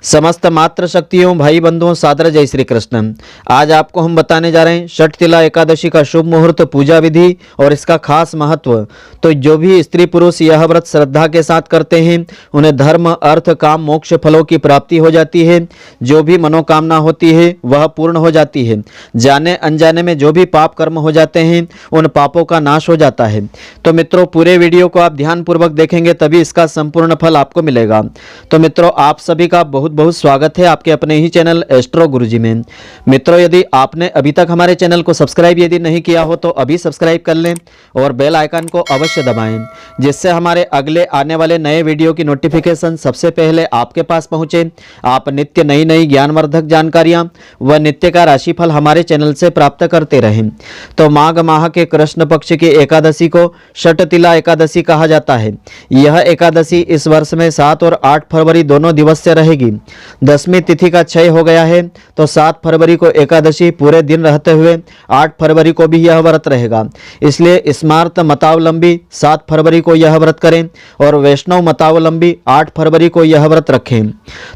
समस्त मात्र शक्तियों भाई बंधुओं सादर जय श्री कृष्ण। आज आपको हम बताने जा रहे हैं षठ तिला एकादशी का शुभ मुहूर्त, पूजा विधि और इसका खास महत्व। तो जो भी स्त्री पुरुष यह व्रत श्रद्धा के साथ करते हैं उन्हें धर्म अर्थ काम मोक्ष फलों की प्राप्ति हो जाती है। जो भी मनोकामना होती है वह पूर्ण हो जाती है। जाने अनजाने में जो भी पाप कर्म हो जाते हैं उन पापों का नाश हो जाता है। तो मित्रों, पूरे वीडियो को आप ध्यानपूर्वक देखेंगे तभी इसका संपूर्ण फल आपको मिलेगा। तो मित्रों, आप सभी का बहुत बहुत स्वागत है आपके अपने ही चैनल एस्ट्रो गुरुजी में। मित्रों, यदि आपने अभी तक हमारे चैनल को सब्सक्राइब यदि नहीं किया हो तो अभी सब्सक्राइब कर लें और बेल आइकन को अवश्य दबाएं, जिससे हमारे अगले आने वाले नए वीडियो की नोटिफिकेशन सबसे पहले आपके पास पहुंचे। आप नित्य नई नई ज्ञानवर्धक जानकारियां व नित्य का राशिफल हमारे चैनल से प्राप्त करते रहें। तो माघ माह के कृष्ण पक्ष की एकादशी को षठ तिला एकादशी कहा जाता है। यह एकादशी इस वर्ष में 7 और 8 फरवरी दोनों दिवस से रहेगी। 10वीं तिथि का क्षय हो गया है तो 7 फरवरी को एकादशी पूरे दिन रहते हुए 8 फरवरी को भी यह व्रत रहेगा। इसलिए स्मार्त मतावलंबी 7 फरवरी को यह व्रत करें और वैष्णव मतावलंबी 8 फरवरी को यह व्रत रखें।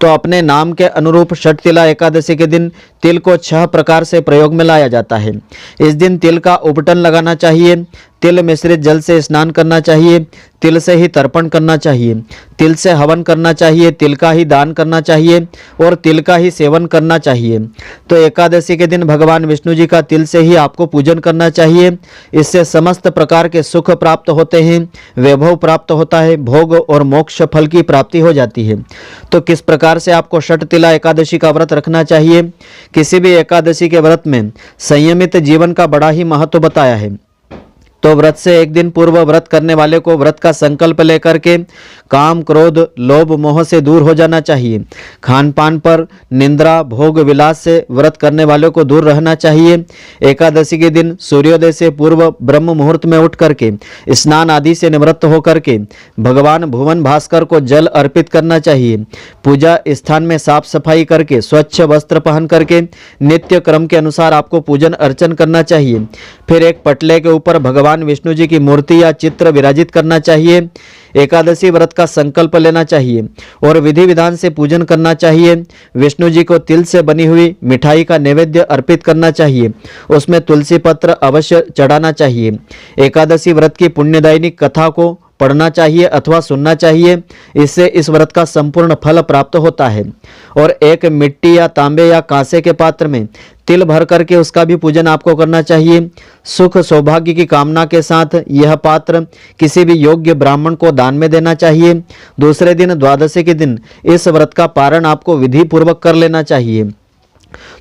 तो अपने नाम के अनुरूप षठ तिला एकादशी के दिन तिल को 6 प्रकार से प्रयोग में लाया जाता है। इस दिन तिल का उपटन लगाना चाहिए, तिल मिश्रित जल से स्नान करना चाहिए, तिल से ही तर्पण करना चाहिए, तिल से हवन करना चाहिए, तिल का ही दान करना चाहिए और तिल का ही सेवन करना चाहिए। तो एकादशी के दिन भगवान विष्णु जी का तिल से ही आपको पूजन करना चाहिए। इससे समस्त प्रकार के सुख प्राप्त होते हैं, वैभव प्राप्त होता है, भोग और मोक्ष फल की प्राप्ति हो जाती है। तो किस प्रकार से आपको षठ तिला एकादशी का व्रत रखना चाहिए? किसी भी एकादशी के व्रत में संयमित जीवन का बड़ा ही महत्व बताया है। तो व्रत से एक दिन पूर्व व्रत करने वाले को व्रत का संकल्प लेकर के काम क्रोध लोभ मोह से दूर हो जाना चाहिए। खान पान पर निंद्रा भोग विलास से व्रत करने वालों को दूर रहना चाहिए। एकादशी के दिन सूर्योदय से पूर्व ब्रह्म मुहूर्त में उठ करके स्नान आदि से निवृत्त होकर के भगवान भुवन भास्कर को जल अर्पित करना चाहिए। पूजा स्थान में साफ सफाई करके स्वच्छ वस्त्र पहन करके नित्य क्रम के अनुसार आपको पूजन अर्चन करना चाहिए। फिर एक पटले के ऊपर भगवान विष्णु जी की मूर्ति या चित्र विराजित करना चाहिए। एकादशी व्रत का संकल्प लेना चाहिए और विधि विधान से पूजन करना चाहिए। विष्णु जी को तिल से बनी हुई मिठाई का नैवेद्य अर्पित करना चाहिए। उसमें तुलसी पत्र अवश्य चढ़ाना चाहिए। एकादशी व्रत की पुण्यदायिनी कथा को पढ़ना चाहिए अथवा सुनना चाहिए। इससे इस व्रत का संपूर्ण फल प्राप्त होता है। और एक मिट्टी या तांबे या कांसे के पात्र में तिल भर करके उसका भी पूजन आपको करना चाहिए। सुख सौभाग्य की कामना के साथ यह पात्र किसी भी योग्य ब्राह्मण को दान में देना चाहिए। दूसरे दिन द्वादशी के दिन इस व्रत का पारण आपको विधि पूर्वक कर लेना चाहिए।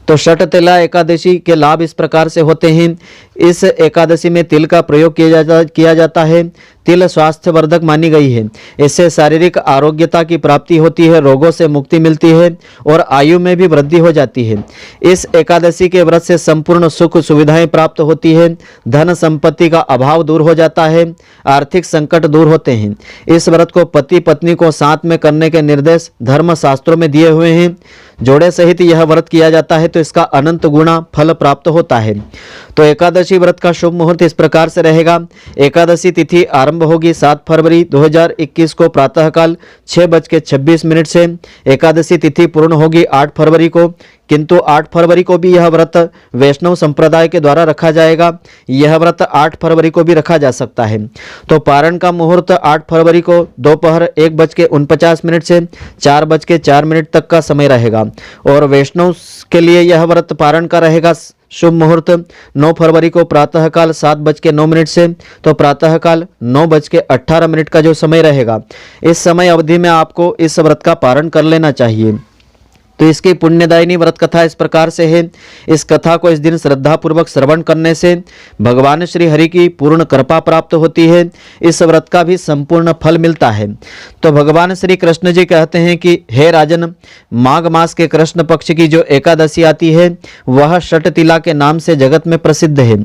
तो षठ तिला एकादशी के लाभ इस प्रकार से होते हैं। इस एकादशी में तिल का प्रयोग किया जाता है। तिल स्वास्थ्य वर्धक मानी गई है। इससे शारीरिक आरोग्यता की प्राप्ति होती है, रोगों से मुक्ति मिलती है और आयु में भी वृद्धि हो जाती है। इस एकादशी के व्रत से संपूर्ण सुख सुविधाएं प्राप्त होती है। धन संपत्ति का अभाव दूर हो जाता है, आर्थिक संकट दूर होते हैं। इस व्रत को पति पत्नी को साथ में करने के निर्देश धर्म शास्त्रों में दिए हुए हैं। जोड़े सहित यह व्रत किया जाता है तो इसका अनंत गुना फल प्राप्त होता है। तो एकादशी व्रत का शुभ मुहूर्त इस प्रकार से रहेगा। एकादशी तिथि आरंभ होगी 7 फरवरी 2021 को प्रातःकाल 6:26 से। एकादशी तिथि पूर्ण होगी 8 फरवरी को, किंतु 8 फरवरी को भी यह व्रत वैष्णव संप्रदाय के द्वारा रखा जाएगा। यह व्रत 8 फरवरी को भी रखा जा सकता है। तो पारण का मुहूर्त 8 फरवरी को दोपहर 1:49 से 4:04 तक का समय रहेगा। और वैष्णव के लिए यह व्रत पारण का रहेगा शुभ मुहूर्त 9 फरवरी को प्रातःकाल 7:09 से। तो प्रातःकाल 9:18 का जो समय रहेगा, इस समय अवधि में आपको इस व्रत का पारण कर लेना चाहिए। तो इसकी पुण्यदायिनी व्रत कथा इस प्रकार से है। इस कथा को इस दिन श्रद्धा पूर्वक श्रवण करने से भगवान श्री हरि की पूर्ण कृपा प्राप्त होती है। इस व्रत का भी संपूर्ण फल मिलता है। तो भगवान श्री कृष्ण जी कहते हैं कि हे राजन, माघ मास के कृष्ण पक्ष की जो एकादशी आती है वह षठ तिला के नाम से जगत में प्रसिद्ध है,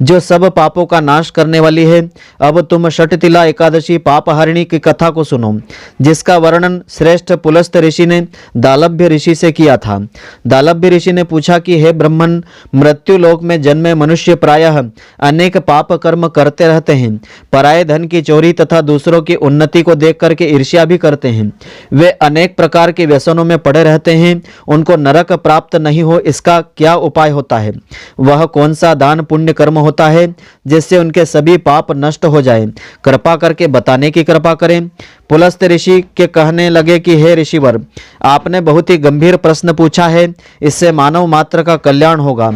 जो सब पापों का नाश करने वाली है। अब तुम षठ तिला एकादशी पापहारिणी की कथा को सुनो, जिसका वर्णन श्रेष्ठ पुलस्त ऋषि ने दालभ्य ऋषि से किया था। दालभ्य ऋषि ने पूछा कि हे ब्रह्मन, मृत्यु लोक में जन्मे मनुष्य प्रायः अनेक पाप कर्म करते रहते हैं। पराये धन की चोरी तथा दूसरों की उन्नति को देख करके ईर्ष्या भी करते हैं। वे अनेक प्रकार के व्यसनों में पड़े रहते हैं। उनको नरक प्राप्त नहीं हो, इसका क्या उपाय होता है? वह कौन सा दान पुण्य कर्म होता है जिससे उनके सभी पाप नष्ट हो जाए? कृपा करके बताने की कृपा करें। पुलस्त ऋषि के कहने लगे कि हे ऋषिवर, आपने बहुत ही गंभीर प्रश्न पूछा है, इससे मानव मात्र का कल्याण होगा।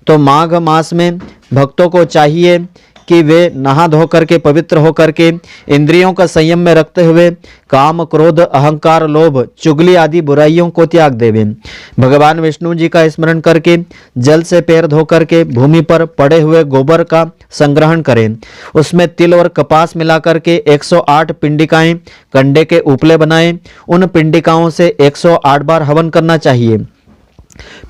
तो माघ मास में भक्तों को चाहिए कि वे नहा धो करके पवित्र होकर के इंद्रियों का संयम में रखते हुए काम, क्रोध, अहंकार, लोभ, चुगली आदि बुराइयों को त्याग देवें। भगवान विष्णु जी का स्मरण करके जल से पैर धो करके भूमि पर पड़े हुए गोबर का संग्रहण करें। उसमें तिल और कपास मिला करके 108 पिंडिकाएं कंडे के उपले बनाएं। उन पिंडिकाओं से 108 बार हवन करना चाहिए।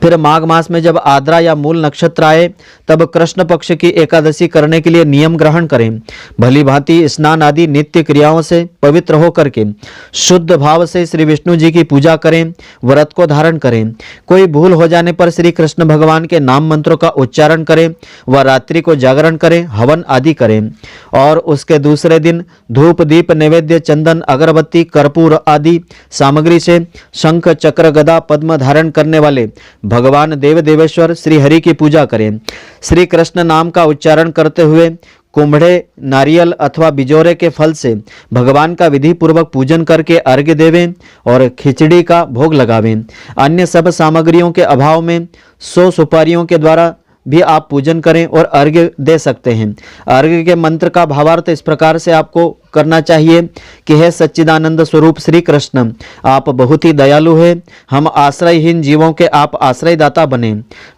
फिर माघ मास में जब आद्रा या मूल नक्षत्र आए तब कृष्ण पक्ष की एकादशी करने के लिए नियम ग्रहण करें। भली भांति स्नान आदि नित्य क्रियाओं से पवित्र होकर के शुद्ध भाव से श्री विष्णु जी की पूजा करें, व्रत को धारण करें। कोई भूल हो जाने पर श्री कृष्ण भगवान के नाम मंत्रों का उच्चारण करें व रात्रि को जागरण करें, हवन आदि करें। और उसके दूसरे दिन धूप, दीप, नैवेद्य, चंदन, अगरबत्ती, कर्पूर आदि सामग्री से शंख, चक्र, गदा, पद्म धारण करने वाले भगवान देव देवेश्वर श्री हरि की पूजा करें। श्री कृष्ण नाम का उच्चारण करते हुए कुम्भड़े, नारियल अथवा बिजोरे के फल से भगवान का विधि पूर्वक पूजन करके अर्घ्य देवें और खिचड़ी का भोग लगावें। अन्य सब सामग्रियों के अभाव में 100 सुपारियों के द्वारा भी आप पूजन करें और अर्घ्य दे सकते हैं। अर्घ्य के मंत्र का भावार्थ इस प्रकार से आपको करना चाहिए कि हे सच्चिदानंद स्वरूप श्री कृष्ण, आप बहुत ही दयालु हैं। हम आश्रयहीन जीवों के आप आश्रयदाता बने।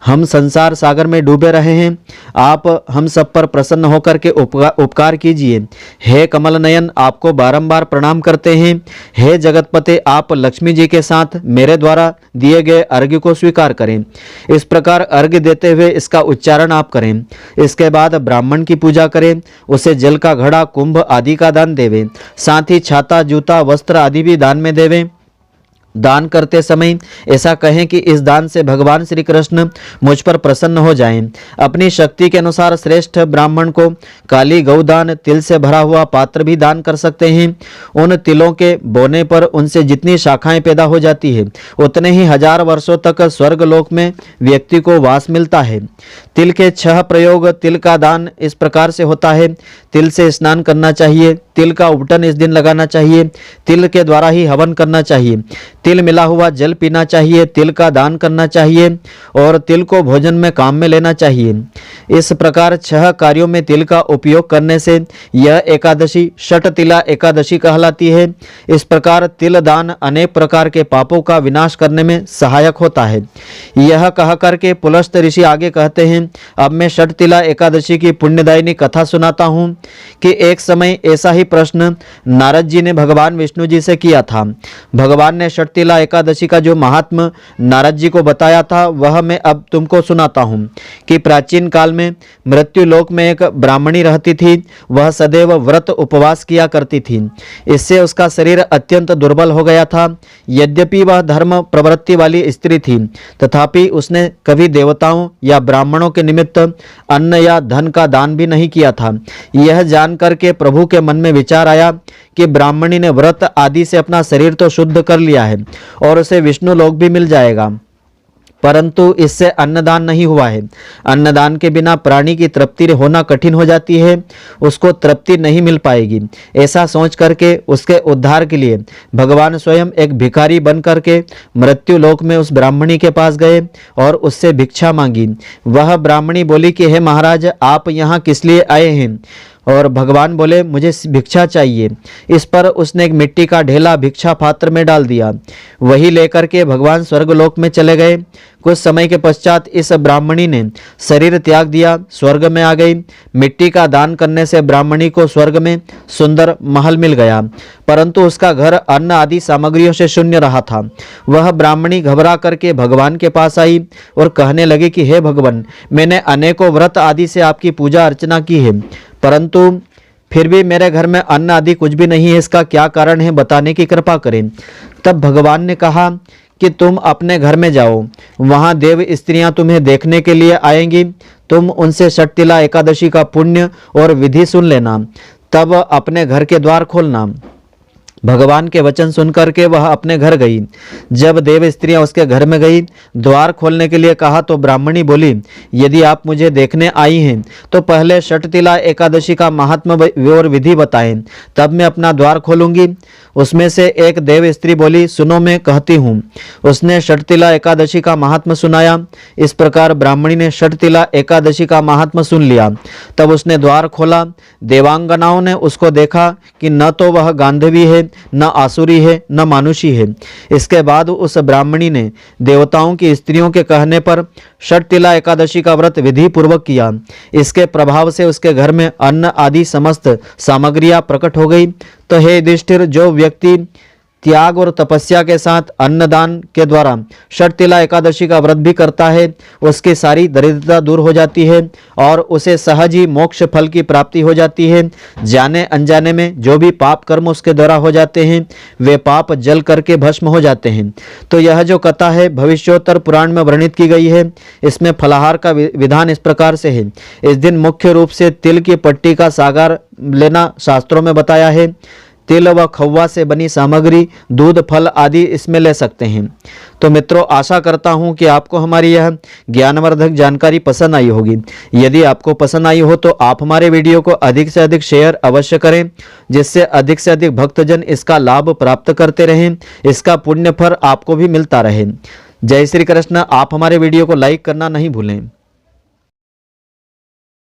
हम संसार सागर में डूबे रहे हैं, आप हम सब पर प्रसन्न होकर के उपकार कीजिए। हे कमल नयन, आपको बारंबार प्रणाम करते हैं। हे जगतपते, आप लक्ष्मी जी के साथ मेरे द्वारा दिए गए अर्घ्य को स्वीकार करें। इस प्रकार अर्घ्य देते हुए इसका उच्चारण आप करें। इसके बाद ब्राह्मण की पूजा करें, उसे जल का घड़ा, कुंभ आदि का दान देवें। साथ ही छाता, जूता, वस्त्र आदि भी दान में देवें। दान करते समय ऐसा कहें कि इस दान से भगवान श्री कृष्ण मुझ पर प्रसन्न हो जाएं। अपनी शक्ति के अनुसार श्रेष्ठ ब्राह्मण को काली गौदान, तिल से भरा हुआ पात्र भी दान कर सकते हैं। उन तिलों के बोने पर उनसे जितनी शाखाएं पैदा हो जाती है उतने ही 1000 वर्षों तक स्वर्ग लोक में व्यक्ति को वास मिलता है। तिल के 6 प्रयोग। तिल का दान इस प्रकार से होता है। तिल से स्नान करना चाहिए, तिल का उपटन इस दिन लगाना चाहिए, तिल के द्वारा ही हवन करना चाहिए, तिल मिला हुआ जल पीना चाहिए, तिल का दान करना चाहिए और तिल को भोजन में काम में लेना चाहिए। इस प्रकार 6 कार्यों में तिल का उपयोग करने से यह एकादशी षटतिला एकादशी कहलाती है। इस प्रकार तिल दान अनेक प्रकार के पापों का विनाश करने में सहायक होता है। यह कह करके पुलस्त ऋषि आगे कहते हैं, अब मैं षटतिला एकादशी की पुण्यदायिनी कथा सुनाता हूँ कि एक समय ऐसा ही प्रश्न नारद जी ने भगवान विष्णु जी से किया था। भगवान ने षटतिला एकादशी का जो महात्म नारद जी को बताया था वह मैं अब तुमको सुनाता हूँ कि प्राचीन काल में मृत्यु लोक में एक ब्राह्मणी रहती थी। वह सदैव व्रत उपवास किया करती थी। इससे उसका शरीर अत्यंत दुर्बल हो गया था। यद्यपि वह धर्म प्रवृत्ति वाली स्त्री थी तथापि उसने कभी देवताओं या ब्राह्मणों के निमित्त अन्न या धन का दान भी नहीं किया था। यह जानकर के प्रभु के मन में विचार आया कि ब्राह्मणी ने व्रत आदि से अपना शरीर तो शुद्ध कर लिया है और उसे विष्णु लोक भी मिल जाएगा, परंतु इससे अन्नदान नहीं हुआ है। अन्नदान के बिना प्राणी की तृप्ति होना कठिन हो जाती है, उसको तृप्ति नहीं मिल पाएगी। ऐसा सोच करके उसके उद्धार के लिए भगवान स्वयं एक भिखारी बन करके मृत्यु लोक में उस ब्राह्मणी के पास गए और उससे भिक्षा मांगी। वह ब्राह्मणी बोली कि हे महाराज, आप यहाँ किस लिए आए हैं? और भगवान बोले, मुझे भिक्षा चाहिए। इस पर उसने एक मिट्टी का ढेला भिक्षा पात्र में डाल दिया। वही लेकर के भगवान स्वर्गलोक में चले गए। कुछ समय के पश्चात इस ब्राह्मणी ने शरीर त्याग दिया, स्वर्ग में आ गई। मिट्टी का दान करने से ब्राह्मणी को स्वर्ग में सुंदर महल मिल गया, परंतु उसका घर अन्न आदि सामग्रियों से शून्य रहा था। वह ब्राह्मणी घबरा करके भगवान के पास आई और कहने लगी कि हे भगवान, मैंने अनेकों व्रत आदि से आपकी पूजा अर्चना की है, परंतु फिर भी मेरे घर में अन्न आदि कुछ भी नहीं है। इसका क्या कारण है, बताने की कृपा करें। तब भगवान ने कहा कि तुम अपने घर में जाओ, वहाँ देव स्त्रियां तुम्हें देखने के लिए आएंगी। तुम उनसे षटतिला एकादशी का पुण्य और विधि सुन लेना, तब अपने घर के द्वार खोलना। भगवान के वचन सुनकर के वह अपने घर गई। जब देव स्त्रियां उसके घर में गई, द्वार खोलने के लिए कहा तो ब्राह्मणी बोली, यदि आप मुझे देखने आई हैं तो पहले षटतिला एकादशी का महात्म्य और विधि बताएं, तब मैं अपना द्वार खोलूंगी। उसमें से एक देव स्त्री बोली, सुनो मैं कहती हूँ। उसने षटतिला एकादशी का महात्म्य सुनाया। इस प्रकार ब्राह्मणी ने षटतिला एकादशी का महात्म्य सुन लिया। तब उसने द्वार खोला। देवांगनाओं ने उसको देखा कि न तो वह गांधवी है, न आसुरी है, न मानुषी है। इसके बाद उस ब्राह्मणी ने देवताओं की स्त्रियों के कहने पर षटतिला एकादशी का व्रत विधि पूर्वक किया। इसके प्रभाव से उसके घर में अन्न आदि समस्त सामग्रियां प्रकट हो गई। तो हे युधिष्ठिर, जो व्यक्ति त्याग और तपस्या के साथ अन्नदान के द्वारा षटतिला एकादशी का व्रत भी करता है, उसकी सारी दरिद्रता दूर हो जाती है और उसे सहज ही मोक्ष फल की प्राप्ति हो जाती है। जाने अनजाने में जो भी पाप कर्म उसके द्वारा हो जाते हैं, वे पाप जल करके भस्म हो जाते हैं। तो यह जो कथा है भविष्योत्तर पुराण में वर्णित की गई है। इसमें फलाहार का विधान इस प्रकार से है। इस दिन मुख्य रूप से तिल की पट्टी का सागर लेना शास्त्रों में बताया है। तिल व खव्वा से बनी सामग्री, दूध, फल आदि इसमें ले सकते हैं। तो मित्रों, आशा करता हूं कि आपको हमारी यह ज्ञानवर्धक जानकारी पसंद आई होगी। यदि आपको पसंद आई हो तो आप हमारे वीडियो को अधिक से अधिक शेयर अवश्य करें, जिससे अधिक से अधिक भक्तजन इसका लाभ प्राप्त करते रहें, इसका पुण्य फल आपको भी मिलता रहे। जय श्री कृष्ण। आप हमारे वीडियो को लाइक करना नहीं भूलें।